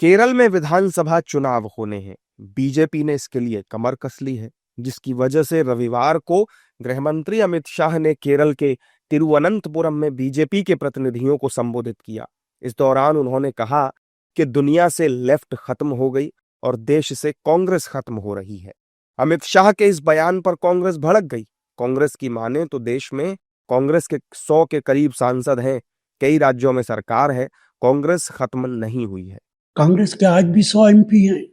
केरल में विधानसभा चुनाव होने हैं। बीजेपी ने इसके लिए कमर कस ली है, जिसकी वजह से रविवार को गृहमंत्री अमित शाह ने केरल के तिरुवनंतपुरम में बीजेपी के प्रतिनिधियों को संबोधित किया। इस दौरान उन्होंने कहा कि दुनिया से लेफ्ट खत्म हो गई और देश से कांग्रेस खत्म हो रही है। अमित शाह के इस बयान पर कांग्रेस भड़क गई। कांग्रेस की माने तो देश में कांग्रेस के 100 के करीब सांसद हैं, कई राज्यों में सरकार है, कांग्रेस खत्म नहीं हुई है। कांग्रेस के आज भी 100 एमपी हैं।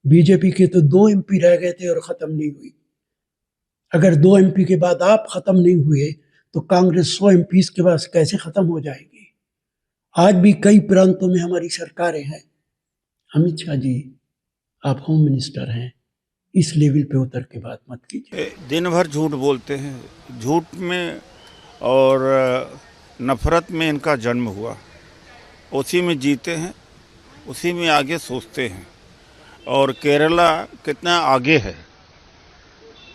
बीजेपी के तो 2 एमपी रह गए थे और खत्म नहीं हुई। अगर 2 एमपी के बाद आप खत्म नहीं हुए तो कांग्रेस 100 एमपी के बाद कैसे खत्म हो जाएगी। आज भी कई प्रांतों में हमारी सरकारें हैं। अमित शाह जी, आप होम मिनिस्टर हैं, इस लेवल पे उतर के बात मत कीजिए। दिन भर झूठ बोलते हैं, झूठ में और नफरत में इनका जन्म हुआ, उसी में जीते हैं, उसी में आगे सोचते हैं। और केरला कितना आगे है।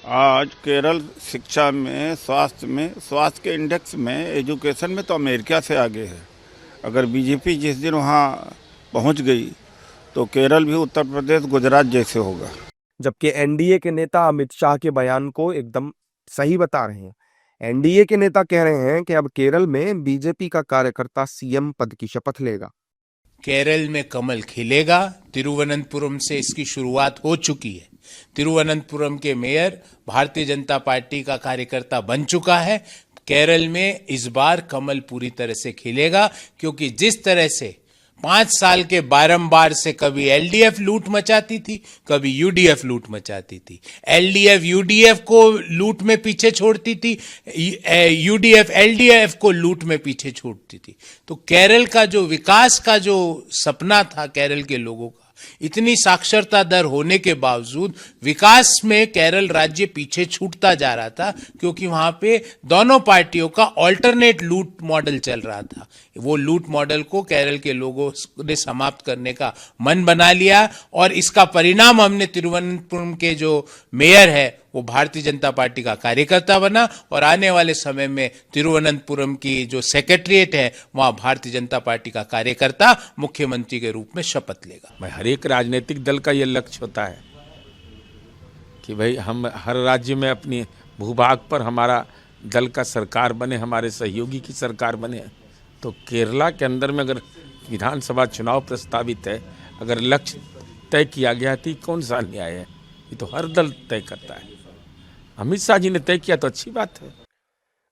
आज केरल शिक्षा में, स्वास्थ्य के इंडेक्स में, एजुकेशन में तो अमेरिका से आगे है। अगर बीजेपी जिस दिन वहाँ पहुँच गई तो केरल भी उत्तर प्रदेश, गुजरात जैसे होगा। जबकि एनडीए के नेता अमित शाह के बयान को एकदम सही बता रहे हैं। एनडीए के नेता कह रहे हैं कि अब केरल में बीजेपी का कार्यकर्ता सीएम पद की शपथ लेगा। केरल में कमल खिलेगा। तिरुवनंतपुरम से इसकी शुरुआत हो चुकी है। तिरुवनंतपुरम के मेयर भारतीय जनता पार्टी का कार्यकर्ता बन चुका है। केरल में इस बार कमल पूरी तरह से खिलेगा, क्योंकि जिस तरह से 5 साल के बारंबार से कभी एलडीएफ लूट मचाती थी, कभी यूडीएफ लूट मचाती थी। एलडीएफ यूडीएफ को लूट में पीछे छोड़ती थी, यूडीएफ एलडीएफ को लूट में पीछे छोड़ती थी। तो केरल का जो विकास का जो सपना था केरल के लोगों का, इतनी साक्षरता दर होने के बावजूद विकास में केरल राज्य पीछे छूटता जा रहा था, क्योंकि वहां पे दोनों पार्टियों का ऑल्टरनेट लूट मॉडल चल रहा था। वो लूट मॉडल को केरल के लोगों ने समाप्त करने का मन बना लिया, और इसका परिणाम हमने तिरुवनंतपुरम के जो मेयर है वो भारतीय जनता पार्टी का कार्यकर्ता बना, और आने वाले समय में तिरुवनंतपुरम की जो सेक्रेटरीट है वहां भारतीय जनता पार्टी का कार्यकर्ता मुख्यमंत्री के रूप में शपथ लेगा। भाई, हर एक राजनीतिक दल का ये लक्ष्य होता है कि भाई हम हर राज्य में अपनी भूभाग पर हमारा दल का सरकार बने, हमारे सहयोगी की सरकार बने। तो केरला के अंदर में अगर विधानसभा चुनाव प्रस्तावित है, अगर लक्ष्य तय किया गया तो कौन सा अन्याय है। ये तो हर दल तय करता है। अमित शाह जी ने तय किया तो अच्छी बात है।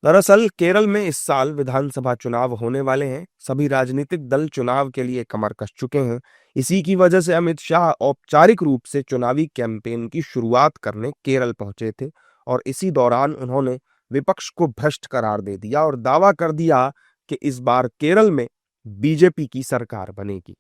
दरअसल केरल में इस साल विधानसभा चुनाव होने वाले हैं। सभी राजनीतिक दल चुनाव के लिए कमर कस चुके हैं। इसी की वजह से अमित शाह औपचारिक रूप से चुनावी कैंपेन की शुरुआत करने केरल पहुंचे थे, और इसी दौरान उन्होंने विपक्ष को भ्रष्ट करार दे दिया और दावा कर दिया कि इस बार केरल में बीजेपी की सरकार बनेगी।